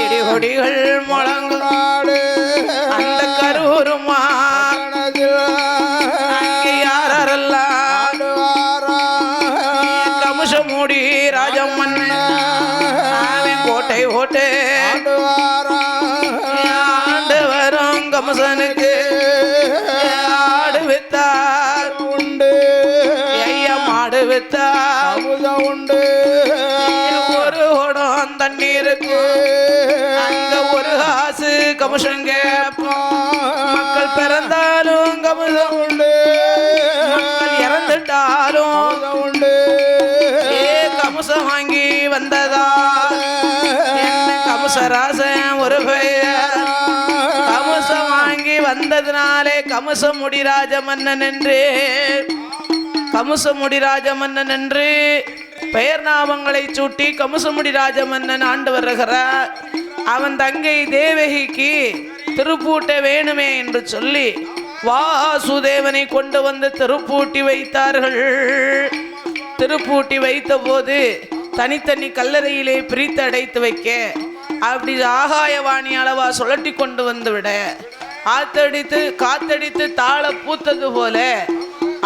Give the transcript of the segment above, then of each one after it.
இடிகொடிகள் முழங்காடு அந்த கரூருமா யாரெல்லாம் கமுசமுடி ராஜம்மன் கோட்டை ஓட்டு ஆண்டு வரும் கமுசனுக்கு ஆடு வித்தார் உண்டு ஐயா மாடு வித்தார் உண்டு ஒரு ஓடம் தண்ணீருக்கு அங்க ஒரு காசு கமுசம் மக்கள் பிறந்தாலும் கமுசம் உண்டு மக்கள் இறந்துட்டாலும் உண்டு கமுசம் வாங்கி வந்ததா கமுசராசன் ஒரு பெயர் கமுசம் வாங்கி வந்ததுனாலே கமுசமுடி ராஜமன்னன் என்று கமுசமுடி ராஜமன்னன் என்று பெயர் நாமங்களை சூட்டி கமுசமுடி ராஜமன்னன் ஆண்டு வருகிறார். அவன் தங்கை தேவகிக்கு திருப்பூட்ட வேணுமே என்று சொல்லி வாசுதேவனை கொண்டு வந்து திருப்பூட்டி வைத்தார்கள். திருப்பூட்டி வைத்த போது தனித்தனி கல்லறையிலே பிரித்து அடைத்து வைக்க அப்படி ஆகாயவாணி அளவா சுழட்டி கொண்டு வந்து விட ஆத்தடித்து காத்தடித்து தாள பூத்தது போல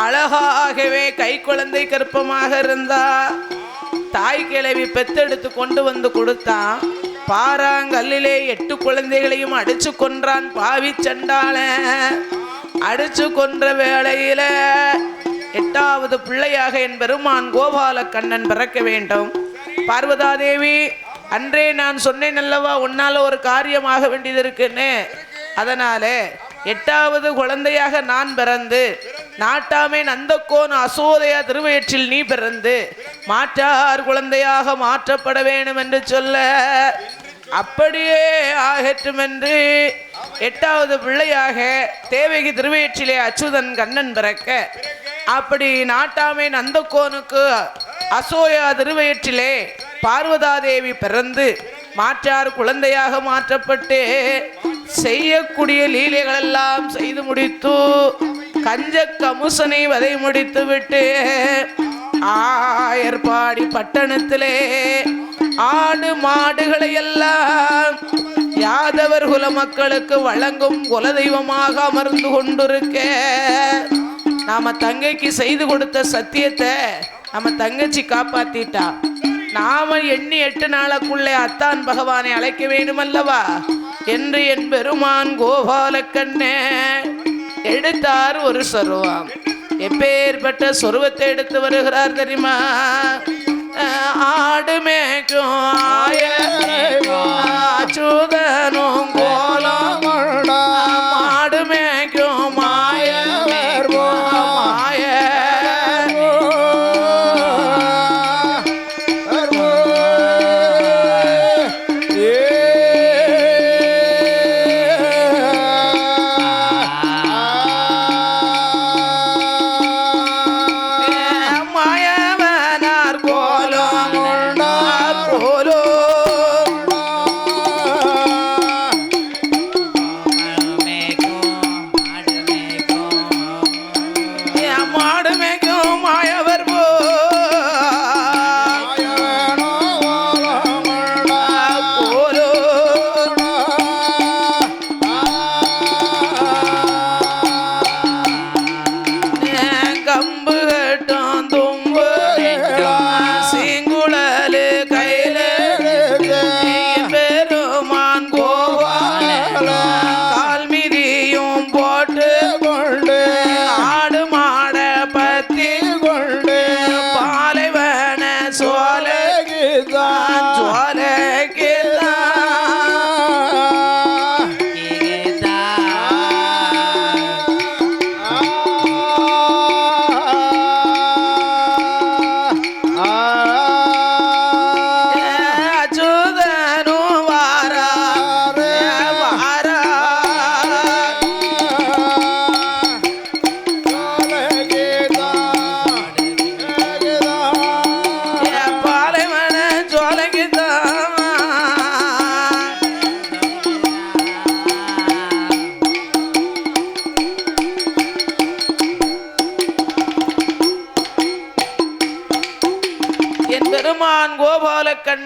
அழகாகவே கை குழந்தை கற்பமாக இருந்தா. தாய் கிழவி பெத்தெடுத்து கொண்டு வந்து கொடுத்தான். பாறாங்கல்லிலே 8 குழந்தைகளையும் அடிச்சு கொன்றான் பாவி சண்டாள. அடிச்சு கொன்ற வேளையில 8வது பிள்ளையாக என் பெருமான் கோபால கண்ணன் பிறக்க வேண்டும். பார்வதாதேவி அன்றே நான் சொன்னேன் அல்லவா உன்னால ஒரு காரியமாக வேண்டியது இருக்குன்னு. அதனால 8வது குழந்தையாக நான் பிறந்து நாட்டாமே நந்தக்கோன் அசோதையா திருவயிற்றில் நீ பிறந்து மாற்றார் குழந்தையாக மாற்றப்பட வேண்டும் என்று சொல்ல அப்படியே ஆகட்டும் என்று 8வது பிள்ளையாக தேவகி திருவயிற்றிலே அச்சுதன் கண்ணன் பிறக்க அப்படி நாட்டாமே நந்தக்கோனுக்கு அசோயா திருவயிற்றிலே பார்வதாதேவி பிறந்து மாற்றார் குழந்தையாக மாற்றப்பட்டு செய்யக்கூடிய லீலைகள் எல்லாம் செய்து முடித்து கஞ்ச கமுசனை வதை முடித்து விட்டு ஆயர்பாடி பட்டணத்திலே ஆடு மாடுகளை எல்லாம் யாதவர் குல மக்களுக்கு வழங்கும் குலதெய்வமாக அமர்ந்து கொண்டிருக்க நாம தங்கைக்கு செய்து கொடுத்த சத்தியத்தை நம்ம தங்கச்சி காப்பாத்திட்டா. நாம எண்ணி 8 நாளுக்குள்ளே அத்தான் பகவானை அழைக்க வேண்டுமல்லவா என்று என் பெருமான் கோபால கண்ணே எடுத்தார் ஒரு சொருவம். எப்பேற்பட்ட சொருவத்தை எடுத்து வருகிறார் தெரியுமா? ஆடு மேய்க்கும் அச்சுதனும் கோலம் ஆடு மேய்க்கும் மாய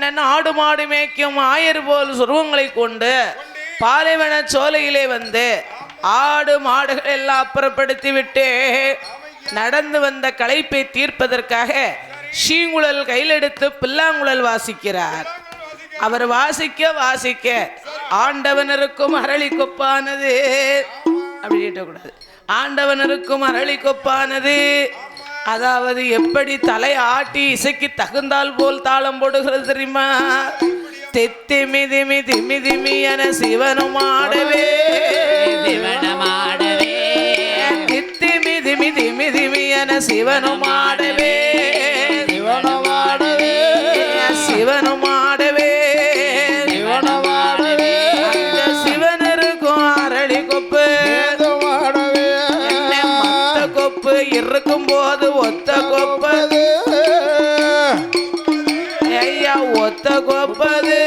கண்ணன் ஆடு மாடு மேய்க்கும் ஆயர் போல் சுருவங்களை கொண்டு பாலைவன சோலையிலே வந்து ஆடு மாடுகள் எல்லாம் அப்புறப்படுத்தி விட்டு நடந்து வந்த களைப்பை தீர்ப்பதற்காக ஷீங்குழல் கையில் எடுத்து பில்லாங்குழல் வாசிக்கிறார். அவர் வாசிக்க வாசிக்க ஆண்டவனருக்கும் அரளி கொப்பானது அப்படி கூடாது. ஆண்டவனருக்கும் அரளி கொப்பானது, அதாவது எப்படி தலை ஆட்டி இசைக்கு தகுந்தால் போல் தாளம் போடுகிறது தெரியுமா? தித்திமி திமி திமி திமி என சிவனும் ஆடவே தித்திமி திமி திமி திமி என சிவனும் ஆடவே சிவனும் ஆடவே சிவனருக்கும் அரளி கொப்பு மொத்த கொப்பு இருக்கும் போது ஒத்த கொப்பது ஐயா ஒத்த கொப்பது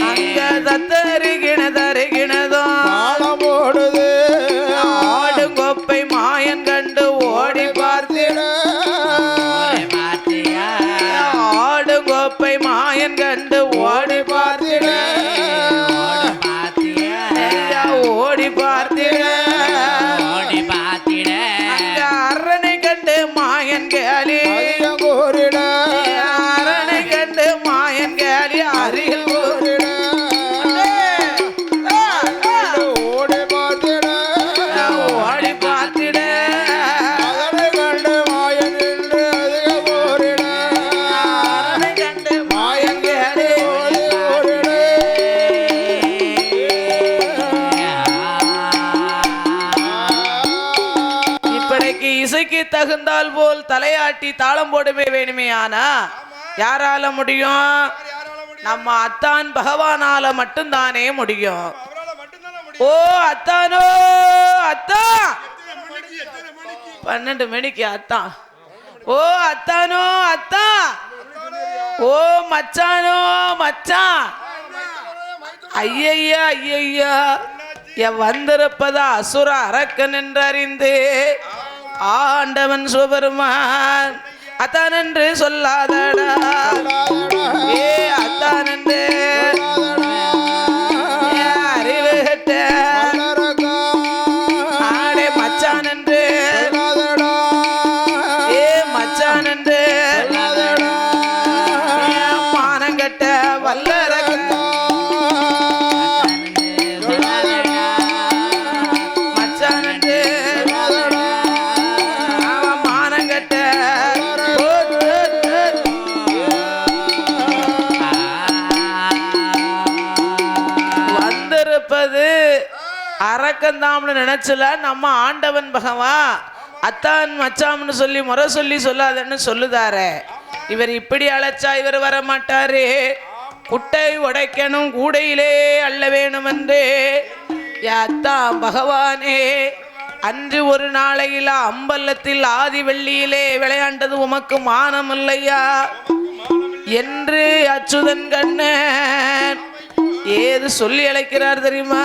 அங்க தத்தருகின தருகினதும் போடுது. ஆடும் கொப்பை மாயன் கண்டு ஓடி பார்த்திட ஆடும் கொப்பை மாயன் கண்டு ஓடி பார்த்திட ஓடி பார்த்திட அரனை கண்டு மாயன் கேலி அரனை கண்டு மாயன் கேலி அருகில் ஓடி பார்த்திட அரனை கண்டு மாயன் கேலி இப்படிக்கு இசைக்கு தகுந்தால் போல் தலையாட்டி தாளம் போடவே வேணுமே. ஆனா யாரால முடியும்? நம்ம அத்தான் பகவானால மட்டும்தானே முடியும். ஓ அத்தானோ அத்தா 12 மணிக்கு அத்தான். ஓ அத்தானோ அத்தா, ஓ மச்சானோ மச்சான், ஐயையா ஐயையா என் வந்திருப்பதா அசுர அரக்கன் என்றறிந்து ஆண்டவன் சிவபெருமான் அத்தான் என்று சொல்லாதடா, ஏ அத்தான் என்று அறிவு கட்ட ஆடே மச்சான் என்று ஏ மச்சான் என்று மானங்கட்ட வல்லரக்க மச்சான் என்று மானங்கட்ட வந்திருப்பது அரக்கந்தாம்னு நினைச்சல நம்ம ஆண்டவன் பகவான் அத்தான் மச்சாம்னு சொல்லி முறை சொல்லி சொல்லாதன்னு சொல்லுதாரே. இவர் இப்படி அழைச்சா இவர் வர மாட்டாரு. குட்டை உடைக்கணும் கூடையிலே அள்ள வேணும் என்று அத்தான் பகவானே அன்று ஒரு நாளையில அம்பலத்தில் ஆதி வெள்ளியிலே விளையாண்டது உமக்கு மானம் இல்லையா என்று அச்சுதன் கண்ணன் ஏது சொல்லி அழைக்கிறார் தெரியுமா?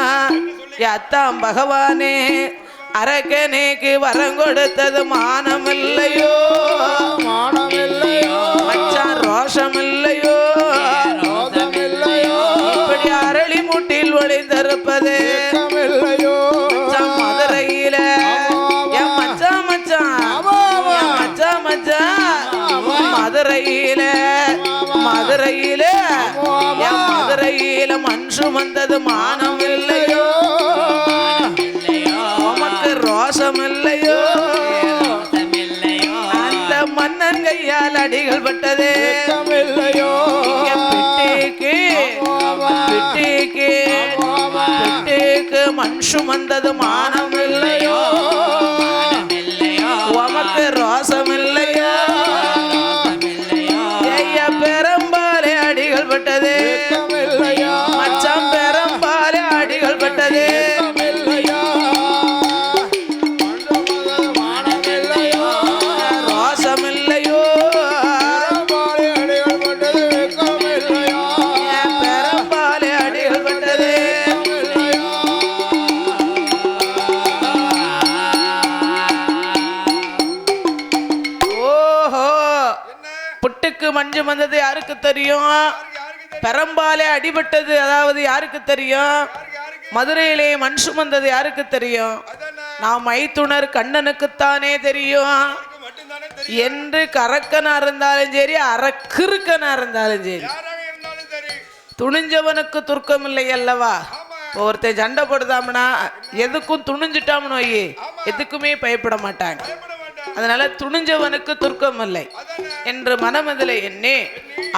அத்தான் பகவானே அரக்கனேக்கு வரம் கொடுத்தது மானம் இல்லையோ மச்சான் ரோஷம் இல்லையோ இப்படி அரளி மூட்டில் ஒளிந்திருப்பது மதுரையில என் மச்சான் மச்சான் என் மச்சான் மச்சான் மதுரையில மதுரையில என் மதுரையில மண் சுமந்தது மானம் இல்லையோ உமக்கு ரோஷம் இல்லையோ அந்த மன்னன் கையால் அடிகள் பட்டதே பிட்டிக்கு பிட்டிக்கு பிட்டிக்கு மண் சுமந்தது மானம் இல்லையோ உமக்கு ரோஷம் இல்லையோ ஐயா பெரும்பாலே அடிகள் பட்டதே மச்சான் பெரும்பாலே அடிகள் பட்டதே ரோஷம் இல்லையோ பெரும்பாலே அடிகள் பட்டதே புட்டுக்கு மஞ்சு வந்தது யாருக்கு தெரியும்? பெரம்பாலே அடிபட்டது அதாவது யாருக்கு தெரியும்? மதுரையிலே மண் சுமந்தது யாருக்கு தெரியும்? நாம் மைத்துனர் கண்ணனுக்குத்தானே தெரியும் என்று கரக்கனா இருந்தாலும் சரி அரக்கிருக்கனா இருந்தாலும் சரி துணிஞ்சவனுக்கு துர்க்கம் இல்லை அல்லவா? ஒருத்தன் சண்டை போடுதாம்னா எதுக்கும் துணிஞ்சிட்டாம்னு வையே எதுக்குமே பயப்பட மாட்டாங்க. அதனால துணிஞ்சவனுக்கு துர்க்கம் இல்லை என்று மனமதில் எண்ணி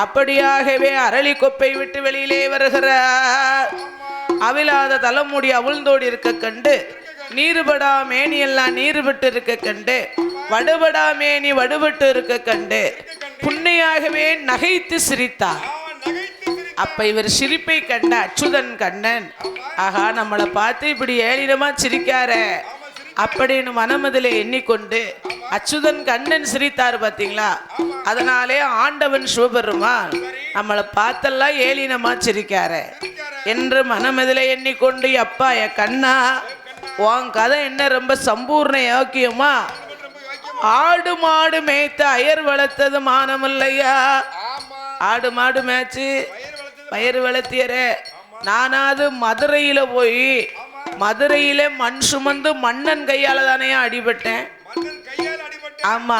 அப்படியாகவே அரளி கொப்பை விட்டு வெளியிலே வருகிறார். அவிழாத தலைமுடி அவிழ்ந்தோடி இருக்க கண்டு நீருபடா மேனி எல்லாம் நீருபட்டு இருக்க கண்டு வடுபடா மேனி வடுபட்டு இருக்க கண்டு புண்ணையாகவே நகைத்து சிரித்தார். அப்ப இவர் சிரிப்பை கண்ட அச்சுதன் கண்ணன் ஆகா நம்மளை பார்த்து இப்படி ஏளினமா சிரிக்கார அப்படின்னு மனமதில் எண்ணிக்கொண்டு அச்சுதன் கண்ணன் சிரித்தார் பார்த்தீங்களா? அதனாலே ஆண்டவன் சிவபெருமான் நம்மளை பார்த்தெல்லாம் ஏளினமா சிரிக்கார என்று மனமதில் எண்ணிக்கொண்டு அப்பா என் கண்ணா உன் கதை என்ன ரொம்ப சம்பூர்ண யோக்கியமா? ஆடு மாடு மேய்த்து அயர் வளர்த்தது மானமில்லையா? ஆடு மாடு மேய்ச்சு பயிர் வளர்த்தியற நானாவது மதுரையில போய் மதுரையில மண் சுமந்து மன்னன் கையால தானே அடிபட்டேன். ஆமா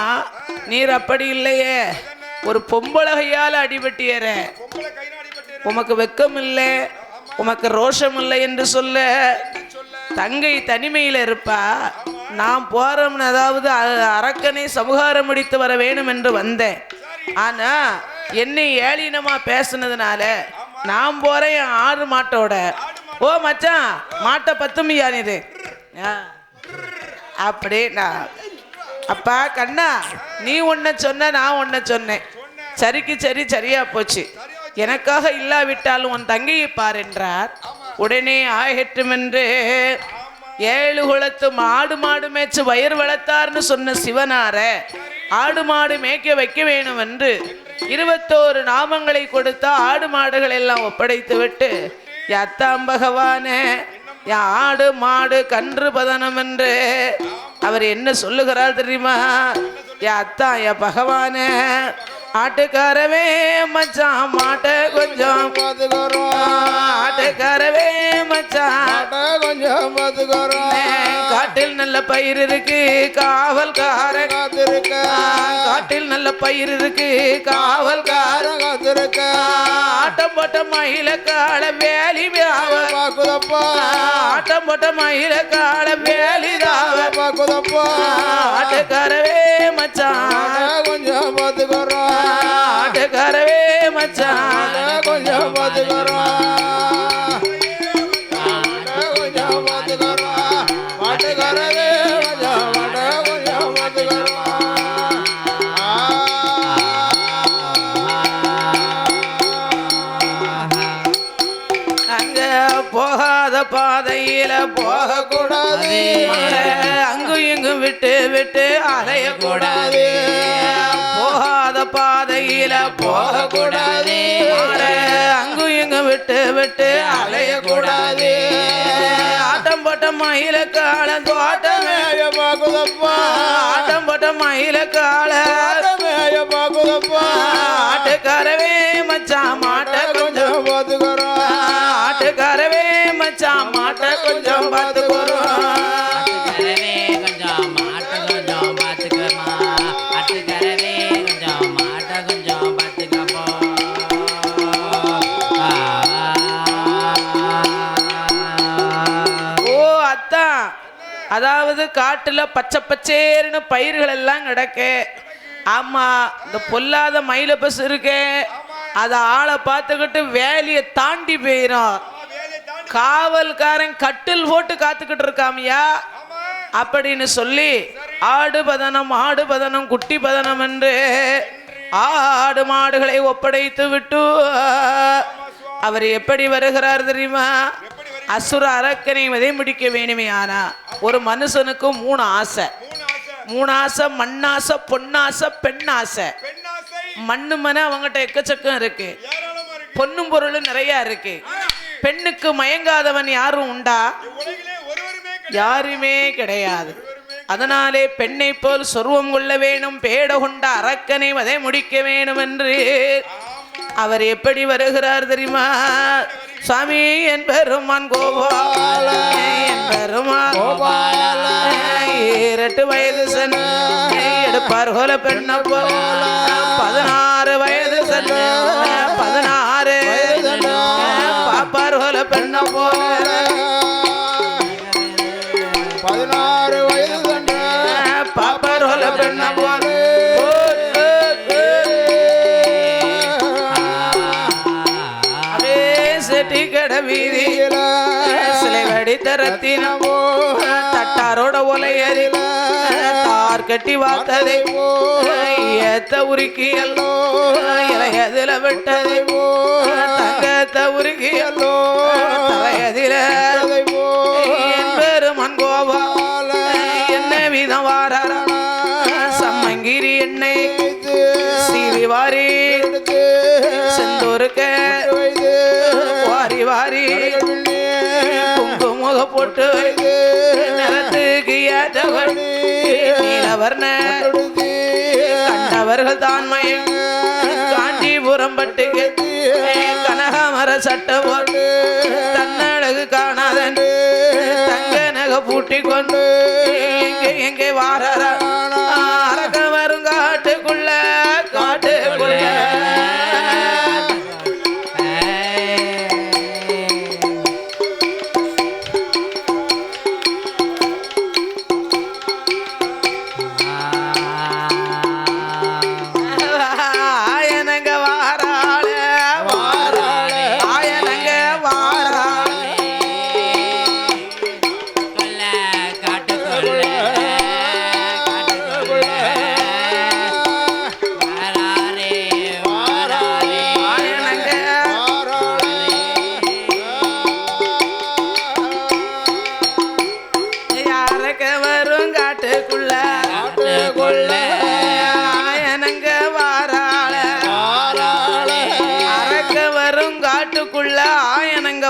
நீர் அப்படி இல்லையே ஒரு பொம்பளை கையால அடிபட்டியற. உமக்கு வெக்கம் இல்லை உமக்கு ரோஷம் இல்லை என்று சொல்ல தங்கை தனிமையில இருப்பா. நான் போறோம்னு அதாவது அரக்கனை சமுகாரம் முடித்து வர வேணும் என்று வந்தேன். ஆனா என்னை ஏளினமா பேசுனதுனால நான் போறேன் என் ஆடு மாட்டோட. ஓ மச்சான் மாட்டை பத்துமையா நீரு அப்படின்னா அப்பா கண்ணா நீ ஒன்ன சொன்ன நான் ஒன்ன சொன்னேன் சரிக்கு சரி சரியா போச்சு. எனக்காக இல்லாவிட்டாலும் உன் தங்கையை பார் என்றார். உடனே ஆகட்டும் என்று 7 குலத்து ஆடு மாடு மேய்ச்சு வயிறு வளர்த்தார்னு சொன்ன சிவனார ஆடு மாடு மேய்க்க வைக்க வேணும் என்று 21 நாமங்களை கொடுத்த ஆடு மாடுகள் எல்லாம் ஒப்படைத்து விட்டு யாத்தாம் பகவானே ஆடு மாடு கன்று பதனம் என்று அவர் என்ன சொல்லுகிறார் தெரியுமா? யாத்தா யா பகவானே ஆட்டுக்காரவே மச்சான் மாட்டை கொஞ்சம் பாத்துக்கிறோம். ஆட்டுக்காரவே மச்சான் கொஞ்சம் பாத்துக்கிறோம். காட்டில் நல்ல பயிர் இருக்கு காவல்கார காத்திருக்க. காட்டில் நல்ல பயிர் இருக்கு காவல்கார காத்திருக்க. ஆட்டம் போட்ட மயில கால வேலி பாக்குதப்பா. ஆட்டம் போட்ட மயில கால வேலி பாக்குதப்பா. ஆட்டுக்காரவே மச்சான் கொஞ்சம் பாத்துக்கிறோம். ஆட்டுக்காரவே மச்சான் கொஞ்சம் பாத்துக்கிறோம். கொஞ்சம் பாத்துக்கிறோம். ஆட்டுக்காரவே கொஞ்சம் பாத்துக்கிறோம். அங்க போகாத பாதையில போகக்கூடாது. அங்கும் இங்கும் விட்டு விட்டு அலையக்கூடாது. போகாத பாதையில போகக்கூடாது. அங்கும் இங்கும் விட்டு விட்டு அலையக்கூடாது. ஆட்டம் போட்ட மயில கால தோட்டமேய பாக்குதப்பா. ஆட்டம் போட்ட மயில கால பாக்குதப்பா. ஆட்டுக்காரவே மச்சான் மாட்டை கொஞ்சம் பாத்துக்கிறோம். ஆட்டுக்காரவே மச்சான் மாட்டை கொஞ்சம் பாத்துக்கிறோம். அதாவது காட்டுல பச்சை பச்சேர்னு பயிர்கள் எல்லாம் கிடக்கு. ஆமா இந்த பொல்லாத மயில பஸ் இருக்கு அத ஆளை பார்த்துக்கிட்டு வேலையை தாண்டி போயிடும். காவல்காரன் கட்டில் போட்டு காத்துக்கிட்டு இருக்காமியா அப்படின்னு சொல்லி ஆடு பதனம் குட்டி பதனம் என்று ஆடு மாடுகளை ஒப்படைத்து விட்டு அவர் எப்படி வருகிறார் தெரியுமா? அசுர அரக்கனை விதை முடிக்க வேணுமே. ஆனா ஒரு மனுஷனுக்கு 3 ஆசை. 3 ஆசை மண்ணாசை பொன்னாசை பெண்ணாசை. மண்ணு மன அவங்ககிட்ட எக்கச்சக்கம் இருக்கு. பொண்ணும் பொருளும் நிறைய இருக்கு. பெண்ணுக்கு மயங்காதவன் யாரும் உண்டா? யாருமே கிடையாது. அதனாலே பெண்ணை போல் சொர்வம் கொள்ள வேணும் பேட கொண்ட அரக்கனை வதை முடிக்க வேணும் என்று அவர் எப்படி வருகிறார் தெரியுமா? சுவாமி என் பெருமான் கோபால, என் பெருமான் கோபால, 8 வயது சென்ன எடுப்பார் கோல பெண்ண போல, 16 வயது சென்ன 16 பாப்பார் கோல பெண்ண போல, 16 வயது சென்ற பாப்பார் கோல பெண்ண போல, சிலை வடித்த ரத்தினமோ தட்டாரோட ஒலையறி தார் கட்டி வாத்ததை ஏத்த உருக்கியல்லோ இலையதில விட்டதை தங்கத்த உருக்கியல்லோ தலையதில என் பெருமான் கோபால என்ன விதம் வாரார சம்மங்கிரி எண்ணெய் சீவி வாரி செந்தூருக்க வாரி வாரி குங்குமுக போட்டு நிறத்துக்கு ஏற்றவர் நீலவர்ண கண்டவர்கள் தான்மயம் காஞ்சிபுரம் பட்டுக்கு கனகமர சட்டை போட்டு தன்னழகு காணாதன் தங்க நகை பூட்டி கொண்டு எங்கே எங்கே வாரார அரக்க வரும் காட்டுக்குள்ள காட்டுக்குள்ள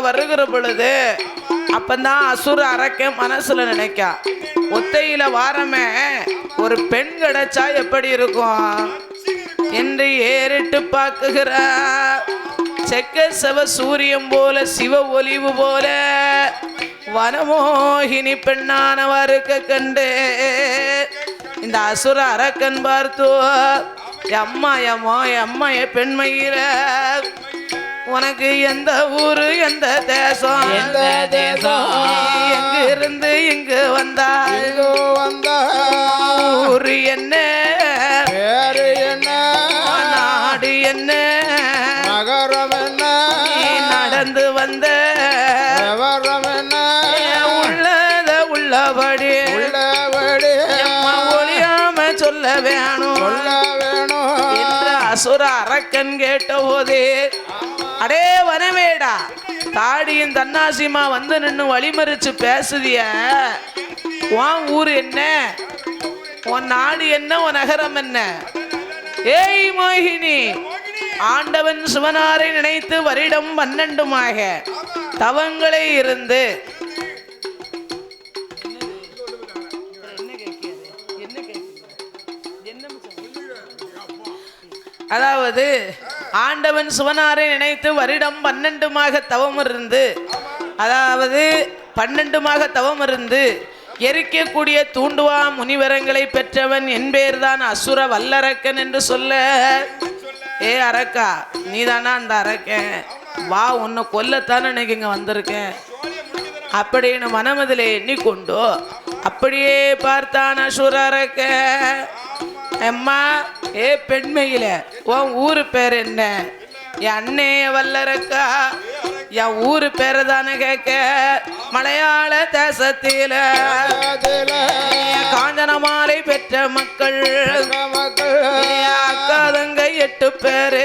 வருகிற பொழுது அப்பந்தான் அசுர அரக்க மனசுல நினைக்கா, ஒத்தையில வாரமே ஒரு பெண் கிடைச்சா எப்படி இருக்கும் என்று ஏறிட்டு பார்க்குகிற செக்க செவ சூரியம் போல சிவ ஒளிவு போல வனமோகினி பெண்ணானவருக்கு கண்டு இந்த அசுர அரக்கன் பார்த்து அம்மா எம்மோ அம்மா பெண்மையில உனக்கு எந்த ஊரு எந்த தேசம் எந்த தேசம் எங்க இருந்து இங்கு வந்தா ஊரு என்ன பேரு என்ன நாடு என்ன நகரம் என்ன நடந்து வந்த விவரம் என்ன உள்ளத உள்ளபடி உள்ளபடி ஒளியாம சொல்ல வேணும் என்று அசுர அரக்கன் கேட்ட போதே அடே வனவேடா தாடியும் தன்னாசிமா வந்து நின்று வழிமறிச்சு பேசுதிய, உன் ஊர் என்ன, உன் நாடு என்ன, உன் நகரம் என்ன? ஏய் மோகினி, ஆண்டவன் சிவனாரை நினைத்து வருடம் 12மாக தவங்களை இருந்து அதாவது ஆண்டவன் சிவனாரை நினைத்து வருடம் 12மாக தவம் இருந்து, அதாவது 12மாக தவம் இருந்து எரிக்கக்கூடிய தூண்டுவா முனிவரங்களை பெற்றவன் என் பேர்தான் அசுர வல்லரக்கன் என்று சொல்ல, ஏ அரக்கா நீதானா அந்த அரக்கன், வா உன்னை கொல்லத்தானே இன்னைக்கு இங்க வந்திருக்கேன் அப்படின்னு மனமதிலே எண்ணிக்கொண்டு அப்படியே பார்த்தான் அசுர அரக்க. அம்மா ஏ பெண்மையில உன் ஊரு பேர் என்ன? என் அண்ணே வல்லரக்கா, என் ஊரு பேரை தானே கேட்க. மலையாள தேசத்தில காஞ்சன மாலை பெற்ற மக்கள் அக்காதங்க 8 பேரு,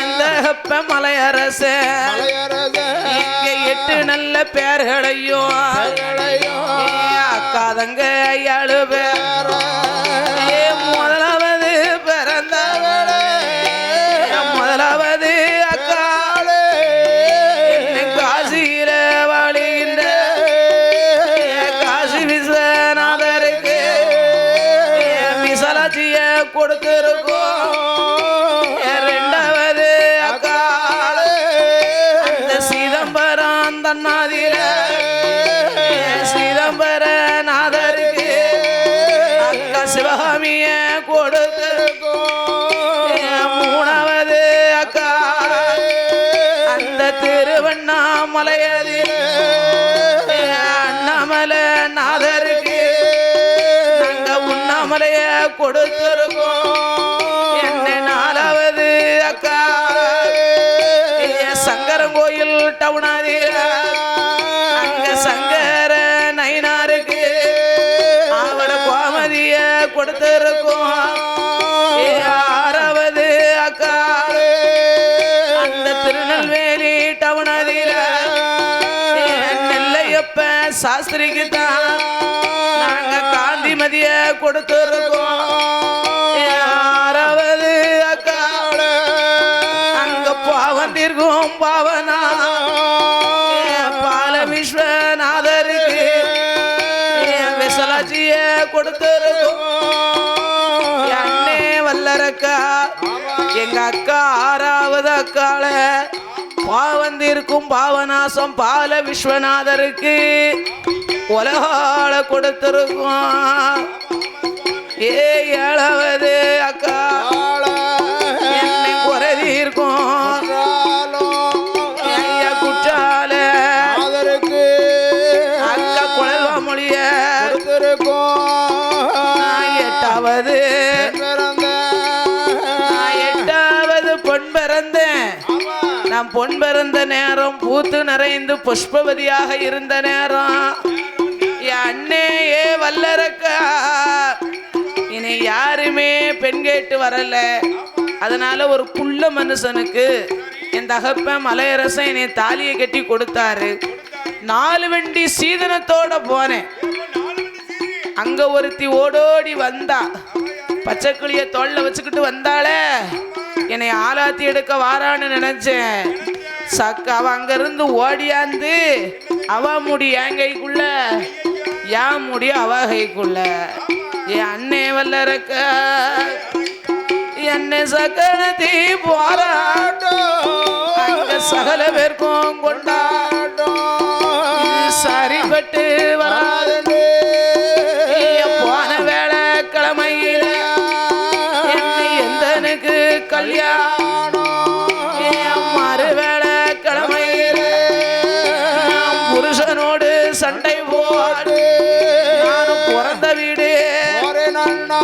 எந்த மலையரச இங்க 8 நல்ல பேர்களையும் அக்காதங்க 7 பேர். முதலாவது பிறந்தவளே, முதலாவது அக்காளே, காசியில வாழுகின்ற காசி விஸ்வநாதருக்கு மிசலாட்சிய கொடுத்திருக்கோம். தன்னாதில சிதம்பர நாதருக்கு அக்கா சிவகாமிய கொடுத்து மூணாவது அக்கா அந்த திருவண்ணாமலையதில் அண்ணாமலை நாதருக்கு நாங்க உண்ணாமலைய கொடுத்திருக்கோம். என்ன நாலாவது அக்கா சங்கரங்கோயில் டவுனாதில அங்க சங்கர நயினாருக்கு அவட கோமதிய கொடுத்திருக்கோம். ஆறாவது அக்கா அந்த திருநெல்வேலி டவுனாதில நெல்லையப்ப சாஸ்திரிக்கு தான் நாங்க காந்திமதிய கொடுத்திருக்கோம். ஆறாவது அக்கா அங்க பாவந்திருக்கும் பாவனா பால விஸ்வநாதருக்கு விசலாட்சிய கொடுத்திருக்கோம். அண்ணே வல்லரக்கா எங்க அக்கா ஆறாவது அக்கால பாவந்திருக்கும் பாவநாசம் பால விஸ்வநாதருக்கு உலகால கொடுத்திருக்கோம். ஏழாவது அக்கா என்னை குறைதி இருக்கும் ஐயா குற்றால அதற்கு அக்கா குழல்வா மொழிய எட்டாவது பொன் பிறந்தேன். நான் பொன் பிறந்த நேரம் பூத்து நிறைந்து புஷ்பவதியாக இருந்த நேரம் என் அண்ணே ஏ வல்லரக்கா இனி யாருமே பெண் கேட்டு வரல. அதனால ஒரு புள்ள மனுஷனுக்கு என் தகப்பன் மலையரசன் என்னை தாலியை கட்டி கொடுத்தாரு. 4 வண்டி சீதனத்தோட போனேன். அங்க ஒருத்தி ஓடோடி வந்தா, பச்சைக்கிளிய தோல்ல வச்சுக்கிட்டு வந்தாளே, என்னை ஆலாத்தி எடுக்க வாரான்னு நினைச்சேன். அவ அங்கிருந்து ஓடியாந்து அவ முடி என் கைக்குள்ள, என் முடி அவ கைக்குள்ள. என் அண்ணே வல்லரக்க என்னை சக்கனத்தி போராட்டம் அங்க சகல பேருக்கும் கொண்டாட்டம் சரிபட்டு வராது. போன வேலை கிழமையில என்னை எந்தனுக்கு கல்யாணம் மறு வேலை கிழமையில புருஷனோடு சண்டை போடு நானும் பிறந்த வீடு நன்னா